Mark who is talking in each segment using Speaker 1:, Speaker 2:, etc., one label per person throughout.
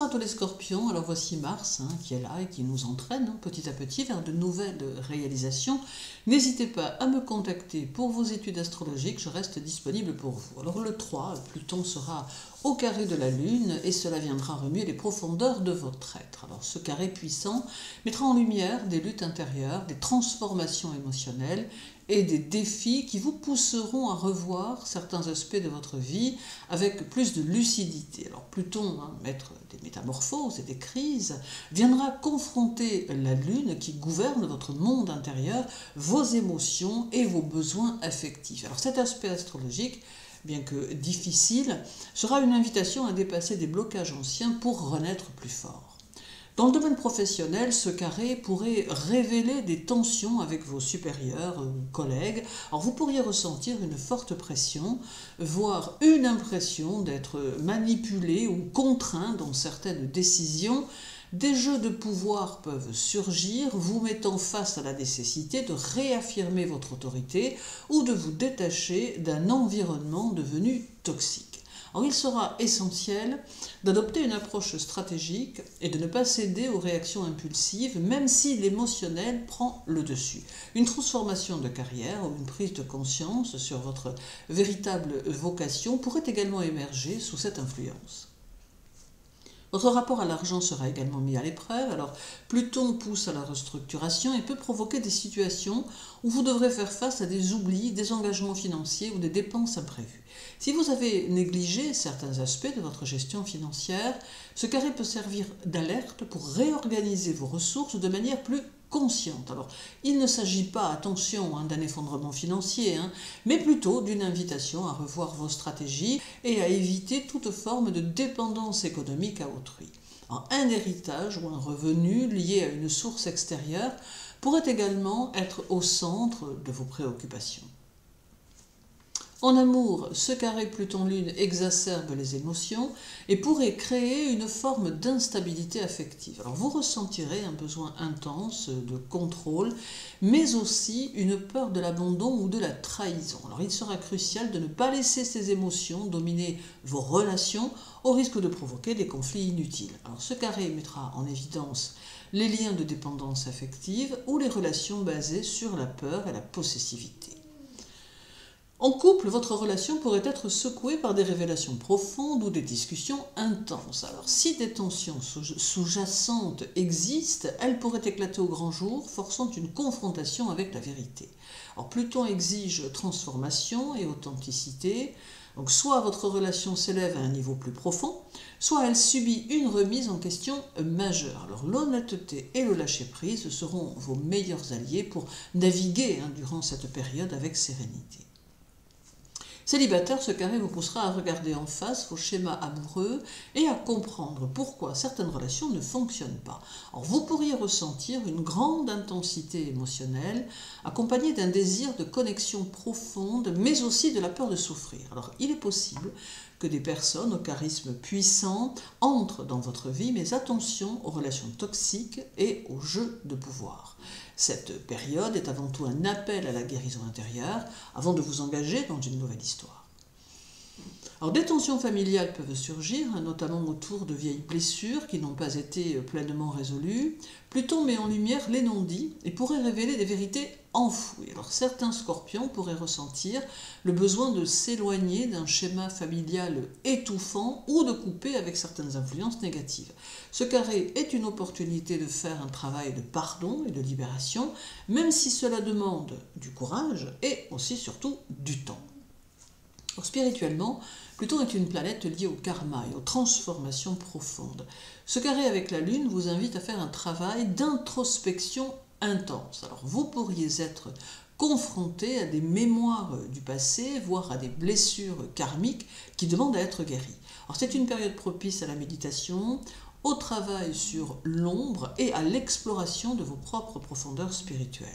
Speaker 1: à tous les scorpions. Alors voici Mars qui est là et qui nous entraîne petit à petit vers de nouvelles réalisations. N'hésitez pas à me contacter pour vos études astrologiques, je reste disponible pour vous. Alors le 3, Pluton sera au carré de la Lune et cela viendra remuer les profondeurs de votre être. Alors ce carré puissant mettra en lumière des luttes intérieures, des transformations émotionnelles et des défis qui vous pousseront à revoir certains aspects de votre vie avec plus de lucidité. Alors Pluton, maître des métamorphoses et des crises, viendra confronter la Lune qui gouverne votre monde intérieur, vos émotions et vos besoins affectifs. Alors cet aspect astrologique, bien que difficile, sera une invitation à dépasser des blocages anciens pour renaître plus fort. Dans le domaine professionnel, ce carré pourrait révéler des tensions avec vos supérieurs ou collègues. Alors vous pourriez ressentir une forte pression, voire une impression d'être manipulé ou contraint dans certaines décisions. Des jeux de pouvoir peuvent surgir, vous mettant face à la nécessité de réaffirmer votre autorité ou de vous détacher d'un environnement devenu toxique. Alors, il sera essentiel d'adopter une approche stratégique et de ne pas céder aux réactions impulsives, même si l'émotionnel prend le dessus. Une transformation de carrière ou une prise de conscience sur votre véritable vocation pourrait également émerger sous cette influence. Votre rapport à l'argent sera également mis à l'épreuve. Alors, Pluton pousse à la restructuration et peut provoquer des situations où vous devrez faire face à des oublis, des engagements financiers ou des dépenses imprévues. Si vous avez négligé certains aspects de votre gestion financière, ce carré peut servir d'alerte pour réorganiser vos ressources de manière plus consciente. Alors, il ne s'agit pas, attention, d'un effondrement financier, mais plutôt d'une invitation à revoir vos stratégies et à éviter toute forme de dépendance économique à autrui. Alors, un héritage ou un revenu lié à une source extérieure pourrait également être au centre de vos préoccupations. En amour, ce carré Pluton-Lune exacerbe les émotions et pourrait créer une forme d'instabilité affective. Alors vous ressentirez un besoin intense de contrôle, mais aussi une peur de l'abandon ou de la trahison. Alors il sera crucial de ne pas laisser ces émotions dominer vos relations au risque de provoquer des conflits inutiles. Alors ce carré mettra en évidence les liens de dépendance affective ou les relations basées sur la peur et la possessivité. En couple, votre relation pourrait être secouée par des révélations profondes ou des discussions intenses. Alors, si des tensions sous-jacentes existent, elles pourraient éclater au grand jour, forçant une confrontation avec la vérité. Alors, Pluton exige transformation et authenticité. Donc, soit votre relation s'élève à un niveau plus profond, soit elle subit une remise en question majeure. Alors, l'honnêteté et le lâcher-prise seront vos meilleurs alliés pour naviguer durant cette période avec sérénité. Célibataire, ce carré vous poussera à regarder en face vos schémas amoureux et à comprendre pourquoi certaines relations ne fonctionnent pas. Alors, vous pourriez ressentir une grande intensité émotionnelle accompagnée d'un désir de connexion profonde, mais aussi de la peur de souffrir. Alors, il est possible que des personnes au charisme puissant entrent dans votre vie, mais attention aux relations toxiques et aux jeux de pouvoir. Cette période est avant tout un appel à la guérison intérieure avant de vous engager dans une nouvelle histoire. Alors, des tensions familiales peuvent surgir, notamment autour de vieilles blessures qui n'ont pas été pleinement résolues. Pluton met en lumière les non-dits et pourrait révéler des vérités enfouies. Alors, certains scorpions pourraient ressentir le besoin de s'éloigner d'un schéma familial étouffant ou de couper avec certaines influences négatives. Ce carré est une opportunité de faire un travail de pardon et de libération, même si cela demande du courage et aussi surtout du temps. Alors, spirituellement, Pluton est une planète liée au karma et aux transformations profondes. Ce carré avec la Lune vous invite à faire un travail d'introspection intense. Alors vous pourriez être confronté à des mémoires du passé, voire à des blessures karmiques qui demandent à être guéries. Alors c'est une période propice à la méditation, au travail sur l'ombre et à l'exploration de vos propres profondeurs spirituelles.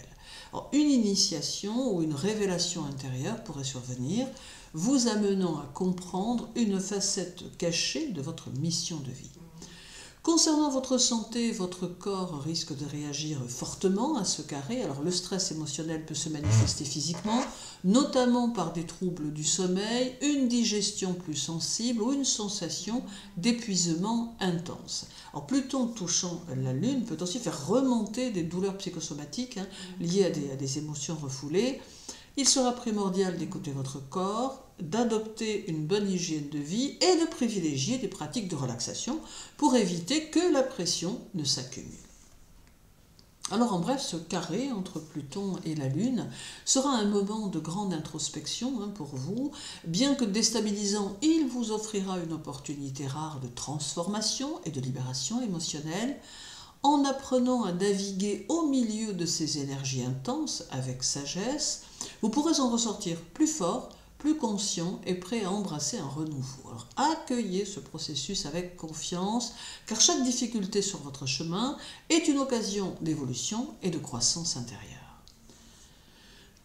Speaker 1: Alors, une initiation ou une révélation intérieure pourrait survenir, vous amenant à comprendre une facette cachée de votre mission de vie. Concernant votre santé, votre corps risque de réagir fortement à ce carré. Alors le stress émotionnel peut se manifester physiquement, notamment par des troubles du sommeil, une digestion plus sensible ou une sensation d'épuisement intense. Alors Pluton touchant la Lune peut aussi faire remonter des douleurs psychosomatiques liées à des émotions refoulées. Il sera primordial d'écouter votre corps, d'adopter une bonne hygiène de vie et de privilégier des pratiques de relaxation pour éviter que la pression ne s'accumule. Alors en bref, ce carré entre Pluton et la Lune sera un moment de grande introspection pour vous. Bien que déstabilisant, il vous offrira une opportunité rare de transformation et de libération émotionnelle. En apprenant à naviguer au milieu de ces énergies intenses avec sagesse, vous pourrez en ressortir plus fort, plus conscient et prêt à embrasser un renouveau. Alors accueillez ce processus avec confiance, car chaque difficulté sur votre chemin est une occasion d'évolution et de croissance intérieure.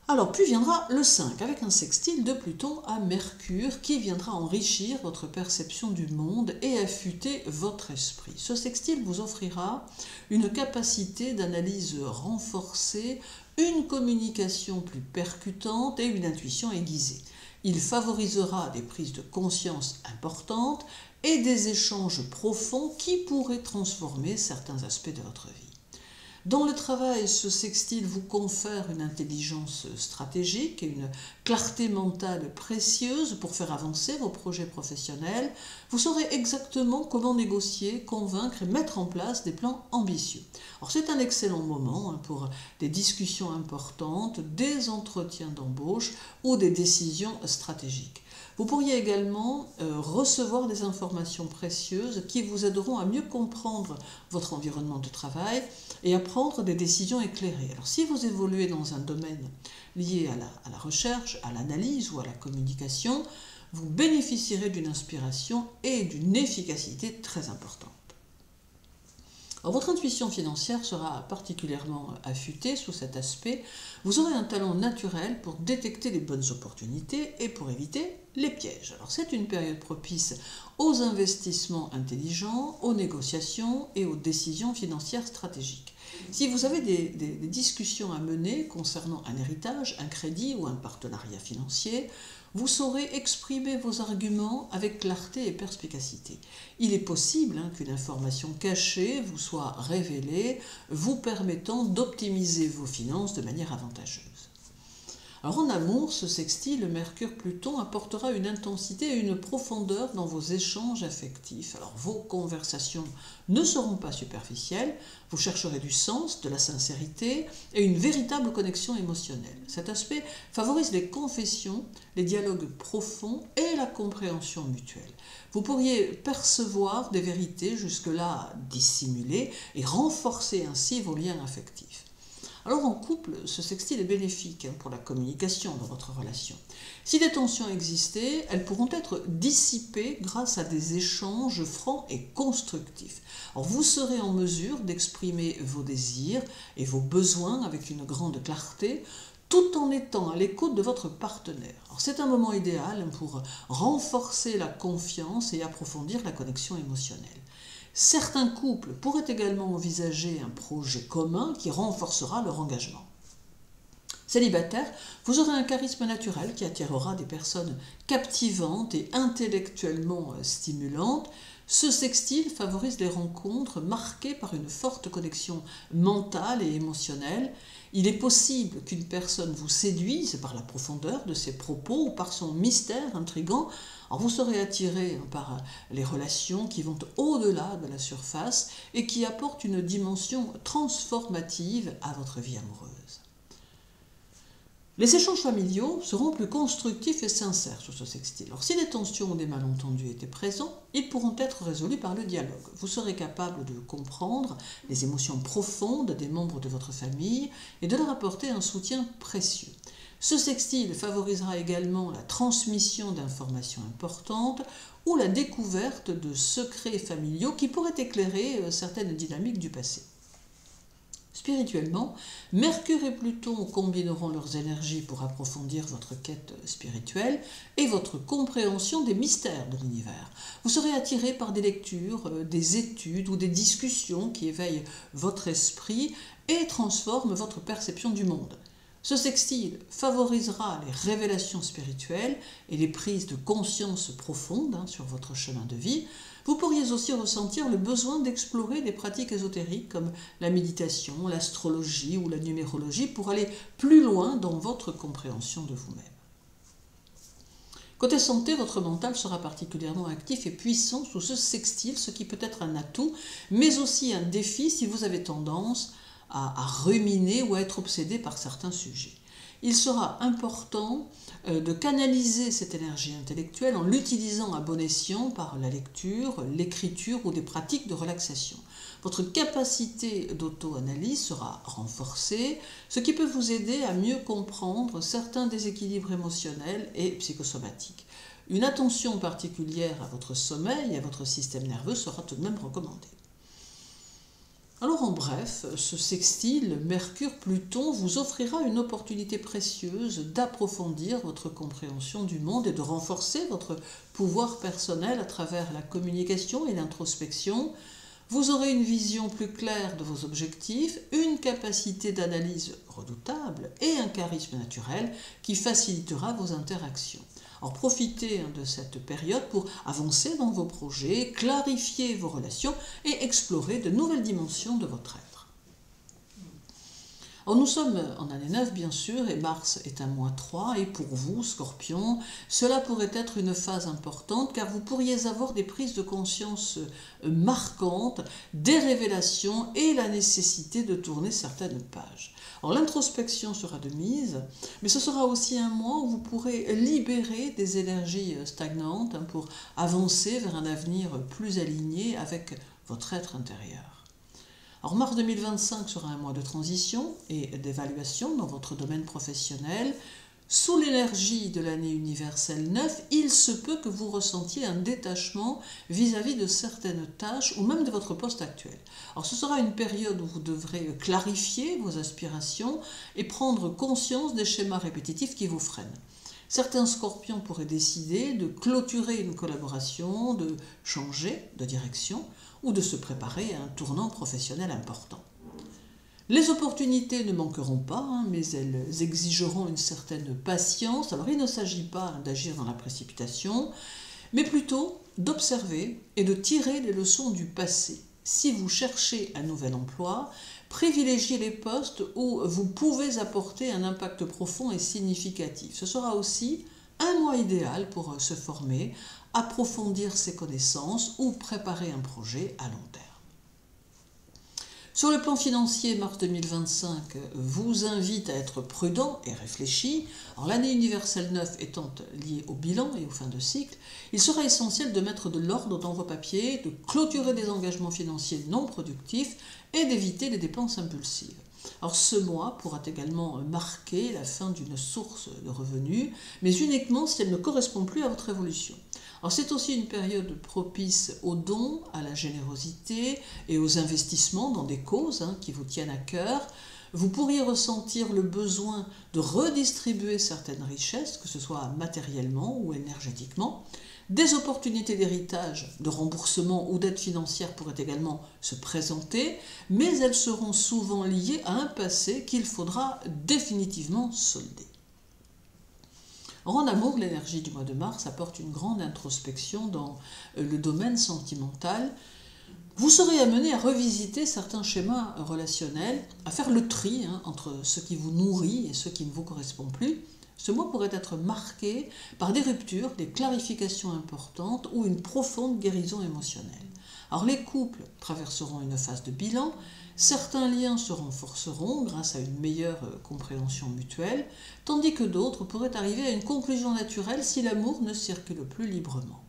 Speaker 1: Alors, puis viendra le 5, avec un sextile de Pluton à Mercure qui viendra enrichir votre perception du monde et affûter votre esprit. Ce sextile vous offrira une capacité d'analyse renforcée, une communication plus percutante et une intuition aiguisée. Il favorisera des prises de conscience importantes et des échanges profonds qui pourraient transformer certains aspects de votre vie. Dans le travail, ce sextile vous confère une intelligence stratégique et une clarté mentale précieuse pour faire avancer vos projets professionnels. Vous saurez exactement comment négocier, convaincre et mettre en place des plans ambitieux. Alors c'est un excellent moment pour des discussions importantes, des entretiens d'embauche ou des décisions stratégiques. Vous pourriez également recevoir des informations précieuses qui vous aideront à mieux comprendre votre environnement de travail et à prendre des décisions éclairées. Alors si vous évoluez dans un domaine lié à la recherche, à l'analyse ou à la communication, vous bénéficierez d'une inspiration et d'une efficacité très importante. Alors, votre intuition financière sera particulièrement affûtée sous cet aspect. Vous aurez un talent naturel pour détecter les bonnes opportunités et pour éviter les pièges. Alors c'est une période propice aux investissements intelligents, aux négociations et aux décisions financières stratégiques. Si vous avez des discussions à mener concernant un héritage, un crédit ou un partenariat financier, vous saurez exprimer vos arguments avec clarté et perspicacité. Il est possible qu'une information cachée vous soit révélée, vous permettant d'optimiser vos finances de manière avantageuse. Alors en amour, ce sextile Mercure-Pluton apportera une intensité et une profondeur dans vos échanges affectifs. Alors vos conversations ne seront pas superficielles, vous chercherez du sens, de la sincérité et une véritable connexion émotionnelle. Cet aspect favorise les confessions, les dialogues profonds et la compréhension mutuelle. Vous pourriez percevoir des vérités jusque-là dissimulées et renforcer ainsi vos liens affectifs. Alors en couple, ce sextile est bénéfique pour la communication dans votre relation. Si des tensions existaient, elles pourront être dissipées grâce à des échanges francs et constructifs. Alors vous serez en mesure d'exprimer vos désirs et vos besoins avec une grande clarté, tout en étant à l'écoute de votre partenaire. Alors c'est un moment idéal pour renforcer la confiance et approfondir la connexion émotionnelle. Certains couples pourraient également envisager un projet commun qui renforcera leur engagement. Célibataire, vous aurez un charisme naturel qui attirera des personnes captivantes et intellectuellement stimulantes. Ce sextile favorise les rencontres marquées par une forte connexion mentale et émotionnelle. Il est possible qu'une personne vous séduise par la profondeur de ses propos ou par son mystère intrigant. Alors vous serez attiré par les relations qui vont au-delà de la surface et qui apportent une dimension transformative à votre vie amoureuse. Les échanges familiaux seront plus constructifs et sincères sur ce sextile. Alors, si des tensions ou des malentendus étaient présents, ils pourront être résolus par le dialogue. Vous serez capable de comprendre les émotions profondes des membres de votre famille et de leur apporter un soutien précieux. Ce sextile favorisera également la transmission d'informations importantes ou la découverte de secrets familiaux qui pourraient éclairer certaines dynamiques du passé. Spirituellement, Mercure et Pluton combineront leurs énergies pour approfondir votre quête spirituelle et votre compréhension des mystères de l'univers. Vous serez attiré par des lectures, des études ou des discussions qui éveillent votre esprit et transforment votre perception du monde. Ce sextile favorisera les révélations spirituelles et les prises de conscience profondes sur votre chemin de vie. Vous pourriez aussi ressentir le besoin d'explorer des pratiques ésotériques comme la méditation, l'astrologie ou la numérologie pour aller plus loin dans votre compréhension de vous-même. Côté santé, votre mental sera particulièrement actif et puissant sous ce sextile, ce qui peut être un atout, mais aussi un défi si vous avez tendance à ruminer ou à être obsédé par certains sujets. Il sera important de canaliser cette énergie intellectuelle en l'utilisant à bon escient par la lecture, l'écriture ou des pratiques de relaxation. Votre capacité d'auto-analyse sera renforcée, ce qui peut vous aider à mieux comprendre certains déséquilibres émotionnels et psychosomatiques. Une attention particulière à votre sommeil et à votre système nerveux sera tout de même recommandée. Alors en bref, ce sextile Mercure-Pluton vous offrira une opportunité précieuse d'approfondir votre compréhension du monde et de renforcer votre pouvoir personnel à travers la communication et l'introspection. Vous aurez une vision plus claire de vos objectifs, une capacité d'analyse redoutable et un charisme naturel qui facilitera vos interactions. Alors profitez de cette période pour avancer dans vos projets, clarifier vos relations et explorer de nouvelles dimensions de votre être. Alors nous sommes en année 9 bien sûr et Mars est un mois 3 et pour vous, Scorpion, cela pourrait être une phase importante car vous pourriez avoir des prises de conscience marquantes, des révélations et la nécessité de tourner certaines pages. Alors l'introspection sera de mise, mais ce sera aussi un mois où vous pourrez libérer des énergies stagnantes pour avancer vers un avenir plus aligné avec votre être intérieur. Alors mars 2025 sera un mois de transition et d'évaluation dans votre domaine professionnel. Sous l'énergie de l'année universelle 9, il se peut que vous ressentiez un détachement vis-à-vis de certaines tâches ou même de votre poste actuel. Alors ce sera une période où vous devrez clarifier vos aspirations et prendre conscience des schémas répétitifs qui vous freinent. Certains scorpions pourraient décider de clôturer une collaboration, de changer de direction ou de se préparer à un tournant professionnel important. Les opportunités ne manqueront pas, mais elles exigeront une certaine patience. Alors il ne s'agit pas d'agir dans la précipitation, mais plutôt d'observer et de tirer les leçons du passé. Si vous cherchez un nouvel emploi, privilégiez les postes où vous pouvez apporter un impact profond et significatif. Ce sera aussi un mois idéal pour se former, approfondir ses connaissances ou préparer un projet à long terme. Sur le plan financier, mars 2025 vous invite à être prudent et réfléchi. Alors, l'année universelle 9 étant liée au bilan et aux fins de cycle, il sera essentiel de mettre de l'ordre dans vos papiers, de clôturer des engagements financiers non productifs et d'éviter les dépenses impulsives. Alors ce mois pourra également marquer la fin d'une source de revenus, mais uniquement si elle ne correspond plus à votre évolution. Alors c'est aussi une période propice aux dons, à la générosité et aux investissements dans des causes qui vous tiennent à cœur. Vous pourriez ressentir le besoin de redistribuer certaines richesses, que ce soit matériellement ou énergétiquement. Des opportunités d'héritage, de remboursement ou d'aide financière pourraient également se présenter, mais elles seront souvent liées à un passé qu'il faudra définitivement solder. En amour, l'énergie du mois de mars apporte une grande introspection dans le domaine sentimental. Vous serez amené à revisiter certains schémas relationnels, à faire le tri entre ce qui vous nourrit et ce qui ne vous correspond plus. Ce mois pourrait être marqué par des ruptures, des clarifications importantes ou une profonde guérison émotionnelle. Alors les couples traverseront une phase de bilan, certains liens se renforceront grâce à une meilleure compréhension mutuelle, tandis que d'autres pourraient arriver à une conclusion naturelle si l'amour ne circule plus librement.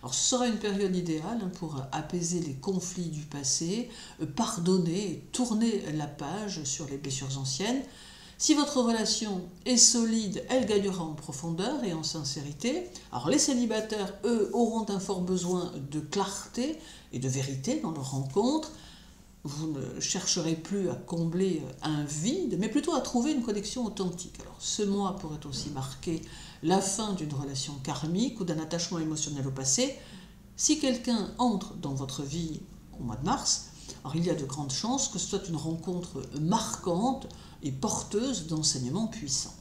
Speaker 1: Alors ce sera une période idéale pour apaiser les conflits du passé, pardonner et tourner la page sur les blessures anciennes. Si votre relation est solide, elle gagnera en profondeur et en sincérité. Alors les célibataires, eux, auront un fort besoin de clarté et de vérité dans leur rencontre. vous ne chercherez plus à combler un vide, mais plutôt à trouver une connexion authentique. Alors, ce mois pourrait aussi marquer la fin d'une relation karmique ou d'un attachement émotionnel au passé. Si quelqu'un entre dans votre vie au mois de mars, alors il y a de grandes chances que ce soit une rencontre marquante et porteuse d'enseignements puissants.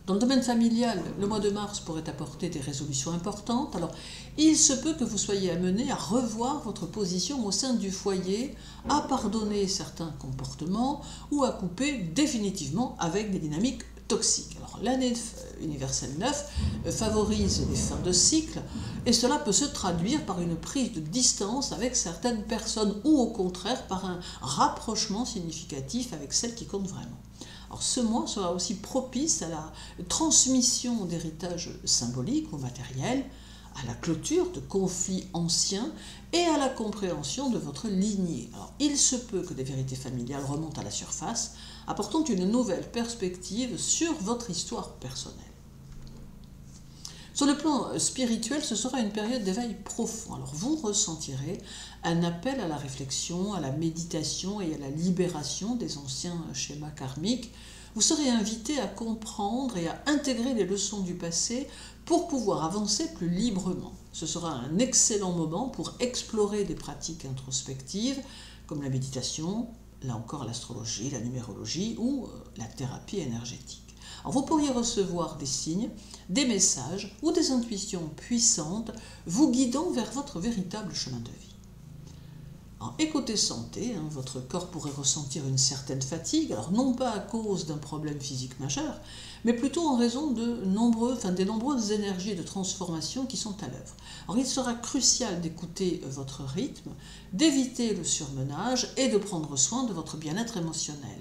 Speaker 1: Dans le domaine familial, le mois de mars pourrait apporter des résolutions importantes. Alors, il se peut que vous soyez amené à revoir votre position au sein du foyer, à pardonner certains comportements ou à couper définitivement avec des dynamiques toxiques. Alors, l'année universelle 9 favorise les fins de cycle et cela peut se traduire par une prise de distance avec certaines personnes ou au contraire par un rapprochement significatif avec celles qui comptent vraiment. Alors, ce mois sera aussi propice à la transmission d'héritages symboliques ou matériels, à la clôture de conflits anciens et à la compréhension de votre lignée. Alors, il se peut que des vérités familiales remontent à la surface, apportant une nouvelle perspective sur votre histoire personnelle. Sur le plan spirituel, ce sera une période d'éveil profond. Alors vous ressentirez un appel à la réflexion, à la méditation et à la libération des anciens schémas karmiques. Vous serez invité à comprendre et à intégrer les leçons du passé pour pouvoir avancer plus librement. Ce sera un excellent moment pour explorer des pratiques introspectives comme la méditation, là encore l'astrologie, la numérologie ou la thérapie énergétique. Alors vous pourriez recevoir des signes, des messages ou des intuitions puissantes vous guidant vers votre véritable chemin de vie. Et côté santé, votre corps pourrait ressentir une certaine fatigue, alors non pas à cause d'un problème physique majeur, mais plutôt en raison des nombreuses énergies de transformation qui sont à l'œuvre. Alors il sera crucial d'écouter votre rythme, d'éviter le surmenage et de prendre soin de votre bien-être émotionnel.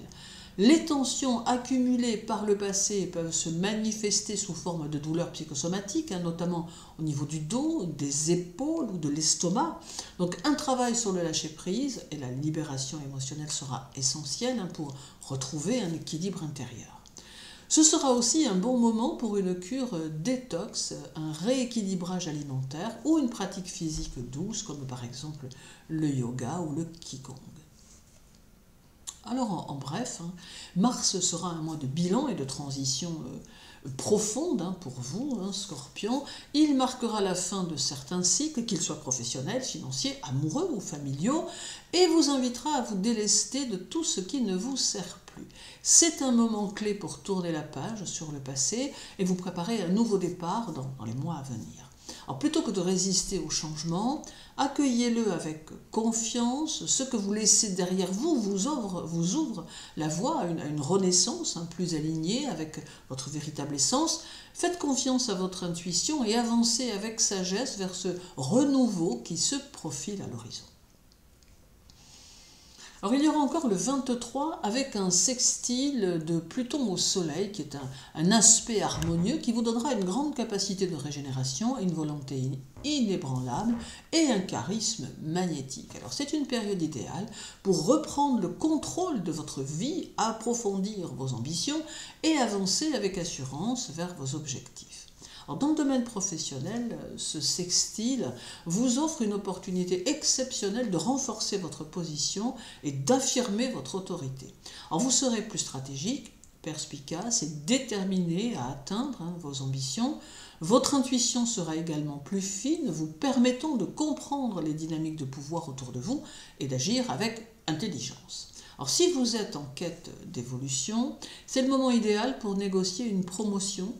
Speaker 1: Les tensions accumulées par le passé peuvent se manifester sous forme de douleurs psychosomatiques, notamment au niveau du dos, des épaules ou de l'estomac. Donc un travail sur le lâcher-prise et la libération émotionnelle sera essentiel pour retrouver un équilibre intérieur. Ce sera aussi un bon moment pour une cure détox, un rééquilibrage alimentaire ou une pratique physique douce comme par exemple le yoga ou le qigong. Alors en bref, Mars sera un mois de bilan et de transition profonde pour vous, Scorpion. Il marquera la fin de certains cycles, qu'ils soient professionnels, financiers, amoureux ou familiaux, et vous invitera à vous délester de tout ce qui ne vous sert plus. C'est un moment clé pour tourner la page sur le passé et vous préparer un nouveau départ dans les mois à venir. Alors plutôt que de résister au changement, accueillez-le avec confiance. Ce que vous laissez derrière vous vous ouvre la voie à une renaissance plus alignée avec votre véritable essence. Faites confiance à votre intuition et avancez avec sagesse vers ce renouveau qui se profile à l'horizon. Alors il y aura encore le 23 avec un sextile de Pluton au Soleil qui est un aspect harmonieux qui vous donnera une grande capacité de régénération, une volonté inébranlable et un charisme magnétique. Alors c'est une période idéale pour reprendre le contrôle de votre vie, approfondir vos ambitions et avancer avec assurance vers vos objectifs. Alors, dans le domaine professionnel, ce sextile vous offre une opportunité exceptionnelle de renforcer votre position et d'affirmer votre autorité. Alors, vous serez plus stratégique, perspicace et déterminé à atteindre vos ambitions. Votre intuition sera également plus fine, vous permettant de comprendre les dynamiques de pouvoir autour de vous et d'agir avec intelligence. Alors, si vous êtes en quête d'évolution, c'est le moment idéal pour négocier une promotion,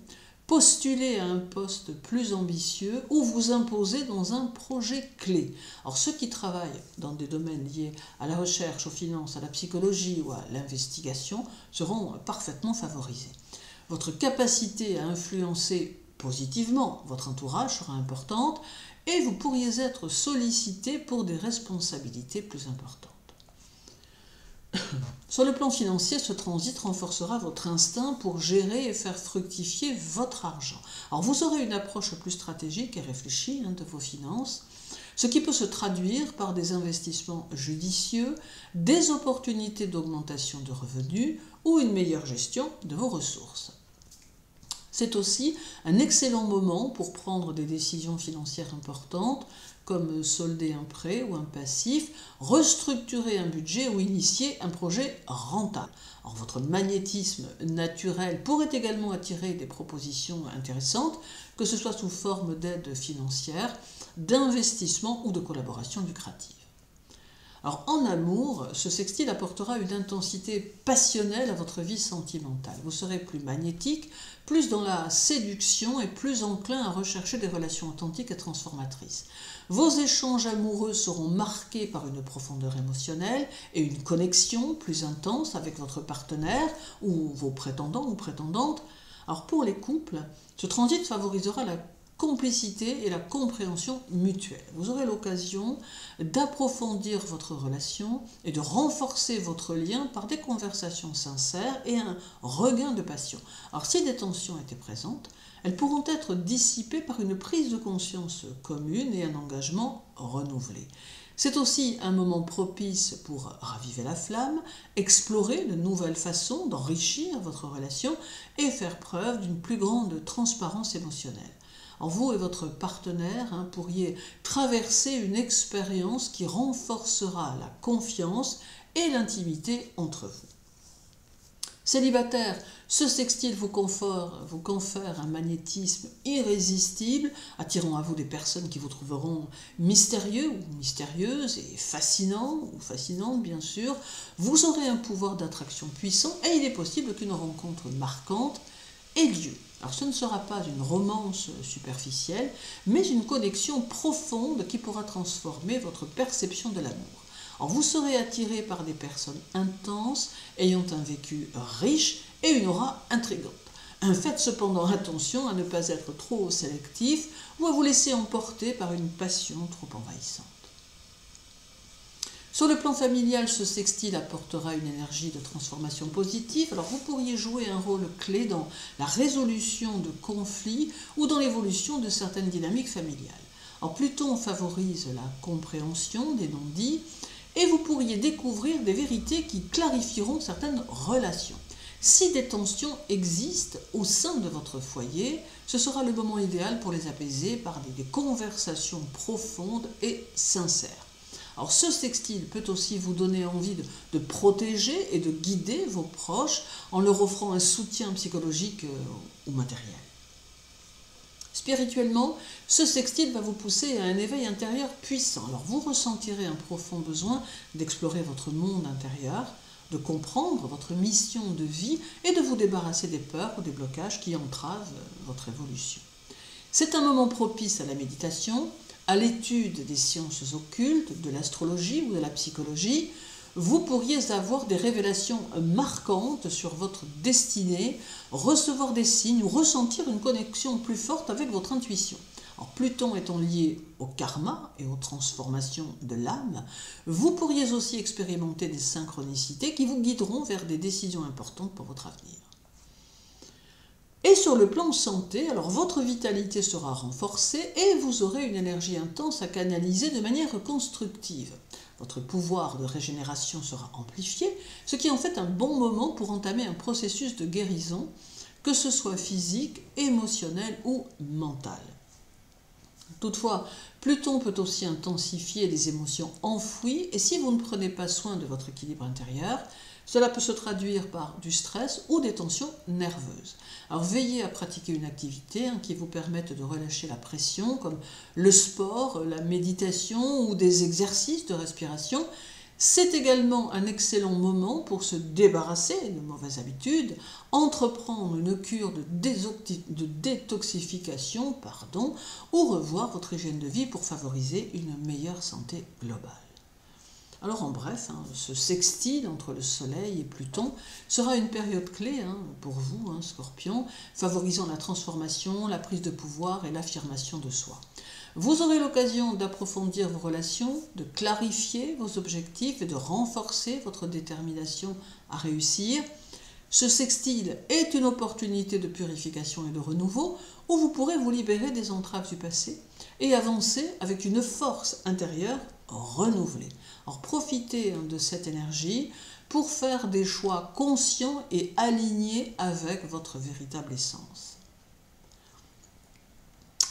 Speaker 1: postuler à un poste plus ambitieux ou vous imposer dans un projet clé. Alors ceux qui travaillent dans des domaines liés à la recherche, aux finances, à la psychologie ou à l'investigation seront parfaitement favorisés. Votre capacité à influencer positivement votre entourage sera importante et vous pourriez être sollicité pour des responsabilités plus importantes. Sur le plan financier, ce transit renforcera votre instinct pour gérer et faire fructifier votre argent. Alors vous aurez une approche plus stratégique et réfléchie de vos finances, ce qui peut se traduire par des investissements judicieux, des opportunités d'augmentation de revenus ou une meilleure gestion de vos ressources. C'est aussi un excellent moment pour prendre des décisions financières importantes, comme solder un prêt ou un passif, restructurer un budget ou initier un projet rentable. Alors, votre magnétisme naturel pourrait également attirer des propositions intéressantes, que ce soit sous forme d'aide financière, d'investissement ou de collaboration lucrative. Alors, en amour, ce sextile apportera une intensité passionnelle à votre vie sentimentale. Vous serez plus magnétique, plus dans la séduction et plus enclin à rechercher des relations authentiques et transformatrices. Vos échanges amoureux seront marqués par une profondeur émotionnelle et une connexion plus intense avec votre partenaire ou vos prétendants ou prétendantes. Alors, pour les couples, ce transit favorisera la complicité et la compréhension mutuelle. Vous aurez l'occasion d'approfondir votre relation et de renforcer votre lien par des conversations sincères et un regain de passion. Alors, si des tensions étaient présentes, elles pourront être dissipées par une prise de conscience commune et un engagement renouvelé. C'est aussi un moment propice pour raviver la flamme, explorer de nouvelles façons d'enrichir votre relation et faire preuve d'une plus grande transparence émotionnelle. Alors vous et votre partenaire pourriez traverser une expérience qui renforcera la confiance et l'intimité entre vous. Célibataire, ce sextile vous confère un magnétisme irrésistible, attirant à vous des personnes qui vous trouveront mystérieux ou mystérieuses et fascinants ou fascinantes bien sûr. Vous aurez un pouvoir d'attraction puissant et il est possible qu'une rencontre marquante ait lieu. Alors ce ne sera pas une romance superficielle, mais une connexion profonde qui pourra transformer votre perception de l'amour. Alors vous serez attiré par des personnes intenses, ayant un vécu riche et une aura intrigante. Faites cependant attention à ne pas être trop sélectif ou à vous laisser emporter par une passion trop envahissante. Sur le plan familial, ce sextile apportera une énergie de transformation positive. Alors vous pourriez jouer un rôle clé dans la résolution de conflits ou dans l'évolution de certaines dynamiques familiales. Alors Pluton favorise la compréhension des non-dits et vous pourriez découvrir des vérités qui clarifieront certaines relations. Si des tensions existent au sein de votre foyer, ce sera le moment idéal pour les apaiser par des conversations profondes et sincères. Alors ce sextile peut aussi vous donner envie de protéger et de guider vos proches en leur offrant un soutien psychologique ou matériel. Spirituellement, ce sextile va vous pousser à un éveil intérieur puissant. Alors vous ressentirez un profond besoin d'explorer votre monde intérieur, de comprendre votre mission de vie et de vous débarrasser des peurs ou des blocages qui entravent votre évolution. C'est un moment propice à la méditation, à l'étude des sciences occultes, de l'astrologie ou de la psychologie. Vous pourriez avoir des révélations marquantes sur votre destinée, recevoir des signes ou ressentir une connexion plus forte avec votre intuition. Alors, Pluton étant lié au karma et aux transformations de l'âme, vous pourriez aussi expérimenter des synchronicités qui vous guideront vers des décisions importantes pour votre avenir. Et sur le plan santé, alors votre vitalité sera renforcée et vous aurez une énergie intense à canaliser de manière constructive. Votre pouvoir de régénération sera amplifié, ce qui est en fait un bon moment pour entamer un processus de guérison, que ce soit physique, émotionnel ou mental. Toutefois, Pluton peut aussi intensifier les émotions enfouies et si vous ne prenez pas soin de votre équilibre intérieur, cela peut se traduire par du stress ou des tensions nerveuses. Alors veillez à pratiquer une activité qui vous permette de relâcher la pression, comme le sport, la méditation ou des exercices de respiration. C'est également un excellent moment pour se débarrasser de mauvaises habitudes, entreprendre une cure de détoxification, ou revoir votre hygiène de vie pour favoriser une meilleure santé globale. Alors en bref, ce sextile entre le Soleil et Pluton sera une période clé pour vous, Scorpion, favorisant la transformation, la prise de pouvoir et l'affirmation de soi. Vous aurez l'occasion d'approfondir vos relations, de clarifier vos objectifs et de renforcer votre détermination à réussir. Ce sextile est une opportunité de purification et de renouveau où vous pourrez vous libérer des entraves du passé et avancer avec une force intérieure renouvelée. Alors profitez de cette énergie pour faire des choix conscients et alignés avec votre véritable essence.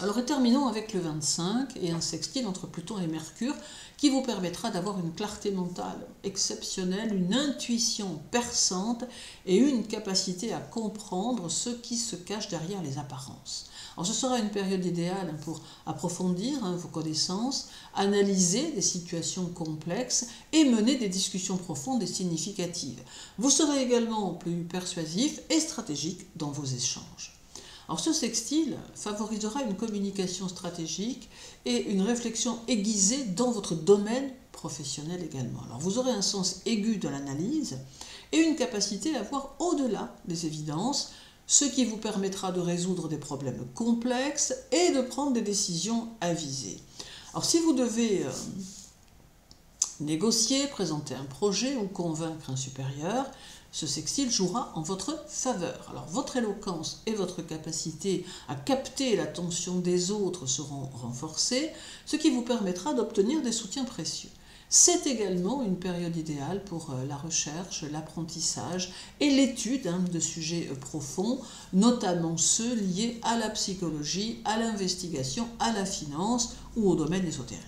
Speaker 1: Alors et terminons avec le 25 et un sextile entre Pluton et Mercure qui vous permettra d'avoir une clarté mentale exceptionnelle, une intuition perçante et une capacité à comprendre ce qui se cache derrière les apparences. Alors ce sera une période idéale pour approfondir vos connaissances, analyser des situations complexes et mener des discussions profondes et significatives. Vous serez également plus persuasif et stratégique dans vos échanges. Alors ce sextile favorisera une communication stratégique et une réflexion aiguisée dans votre domaine professionnel également. Alors vous aurez un sens aigu de l'analyse et une capacité à voir au-delà des évidences, ce qui vous permettra de résoudre des problèmes complexes et de prendre des décisions avisées. Alors si vous devez négocier, présenter un projet ou convaincre un supérieur, ce sextile jouera en votre faveur. Alors votre éloquence et votre capacité à capter l'attention des autres seront renforcées, ce qui vous permettra d'obtenir des soutiens précieux. C'est également une période idéale pour la recherche, l'apprentissage et l'étude de sujets profonds, notamment ceux liés à la psychologie, à l'investigation, à la finance ou au domaine ésotérique.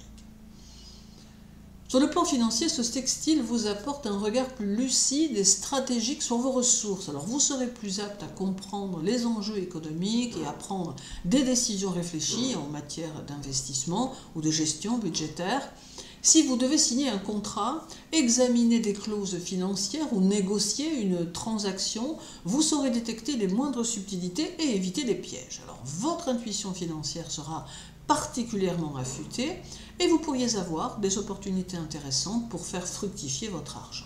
Speaker 1: Sur le plan financier, ce sextile vous apporte un regard plus lucide et stratégique sur vos ressources. Alors vous serez plus apte à comprendre les enjeux économiques et à prendre des décisions réfléchies en matière d'investissement ou de gestion budgétaire. Si vous devez signer un contrat, examiner des clauses financières ou négocier une transaction, vous saurez détecter les moindres subtilités et éviter les pièges. Alors votre intuition financière sera particulièrement affûtée et vous pourriez avoir des opportunités intéressantes pour faire fructifier votre argent.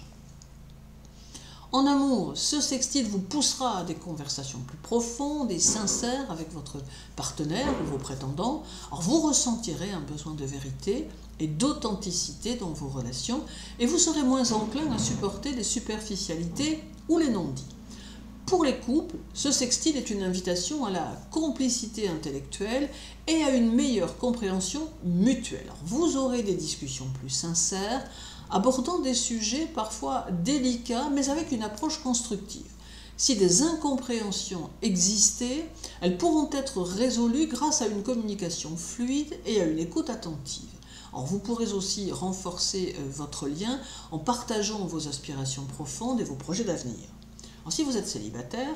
Speaker 1: En amour, ce sextile vous poussera à des conversations plus profondes et sincères avec votre partenaire ou vos prétendants. Alors vous ressentirez un besoin de vérité et d'authenticité dans vos relations et vous serez moins enclin à supporter les superficialités ou les non-dits. Pour les couples, ce sextile est une invitation à la complicité intellectuelle et à une meilleure compréhension mutuelle. Alors, vous aurez des discussions plus sincères, abordant des sujets parfois délicats, mais avec une approche constructive. Si des incompréhensions existaient, elles pourront être résolues grâce à une communication fluide et à une écoute attentive. Alors, vous pourrez aussi renforcer votre lien en partageant vos aspirations profondes et vos projets d'avenir. Alors, si vous êtes célibataire,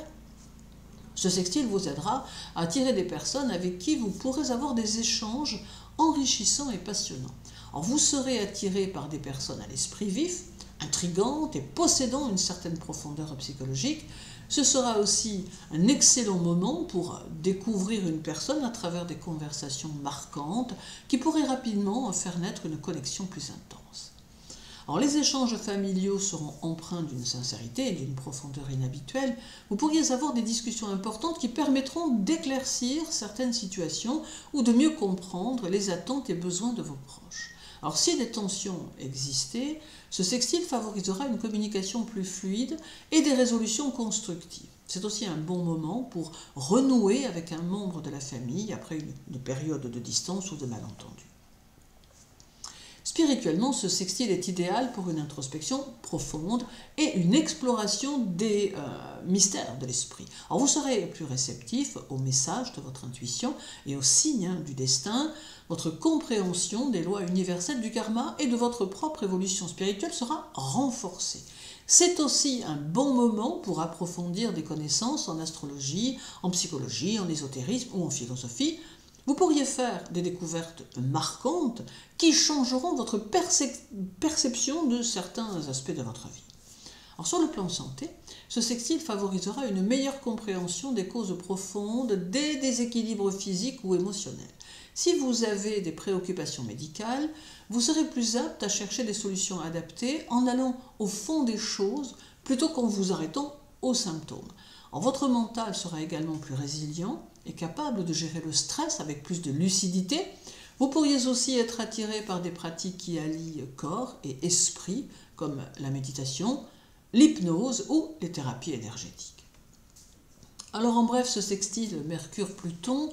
Speaker 1: ce sextile vous aidera à attirer des personnes avec qui vous pourrez avoir des échanges enrichissants et passionnants. Alors, vous serez attiré par des personnes à l'esprit vif, intrigantes et possédant une certaine profondeur psychologique. Ce sera aussi un excellent moment pour découvrir une personne à travers des conversations marquantes qui pourraient rapidement faire naître une connexion plus intense. Alors, les échanges familiaux seront empreints d'une sincérité et d'une profondeur inhabituelle. Vous pourriez avoir des discussions importantes qui permettront d'éclaircir certaines situations ou de mieux comprendre les attentes et besoins de vos proches. Alors, si des tensions existaient, ce sextile favorisera une communication plus fluide et des résolutions constructives. C'est aussi un bon moment pour renouer avec un membre de la famille après une période de distance ou de malentendu. Spirituellement, ce sextile est idéal pour une introspection profonde et une exploration des mystères de l'esprit. Alors vous serez plus réceptif aux messages de votre intuition et aux signes du destin. Votre compréhension des lois universelles du karma et de votre propre évolution spirituelle sera renforcée. C'est aussi un bon moment pour approfondir des connaissances en astrologie, en psychologie, en ésotérisme ou en philosophie. Vous pourriez faire des découvertes marquantes qui changeront votre perception de certains aspects de votre vie. Alors, sur le plan santé, ce sextile favorisera une meilleure compréhension des causes profondes des déséquilibres physiques ou émotionnels. Si vous avez des préoccupations médicales, vous serez plus apte à chercher des solutions adaptées en allant au fond des choses plutôt qu'en vous arrêtant aux symptômes. Votre mental sera également plus résilient et capable de gérer le stress avec plus de lucidité. Vous pourriez aussi être attiré par des pratiques qui allient corps et esprit, comme la méditation, l'hypnose ou les thérapies énergétiques. Alors en bref, ce sextile Mercure-Pluton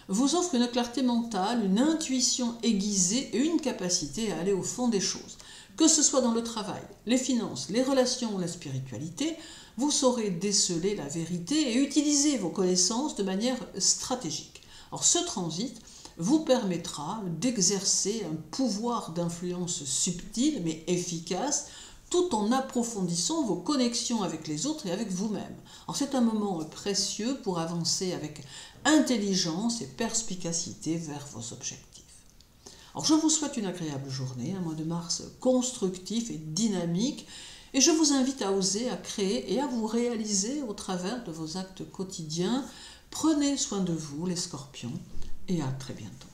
Speaker 1: vous offre une clarté mentale, une intuition aiguisée et une capacité à aller au fond des choses. Que ce soit dans le travail, les finances, les relations ou la spiritualité, vous saurez déceler la vérité et utiliser vos connaissances de manière stratégique. Alors ce transit vous permettra d'exercer un pouvoir d'influence subtil mais efficace, tout en approfondissant vos connexions avec les autres et avec vous-même. Alors c'est un moment précieux pour avancer avec intelligence et perspicacité vers vos objectifs. Alors je vous souhaite une agréable journée, un mois de mars constructif et dynamique, et je vous invite à oser, à créer et à vous réaliser au travers de vos actes quotidiens. Prenez soin de vous les scorpions et à très bientôt.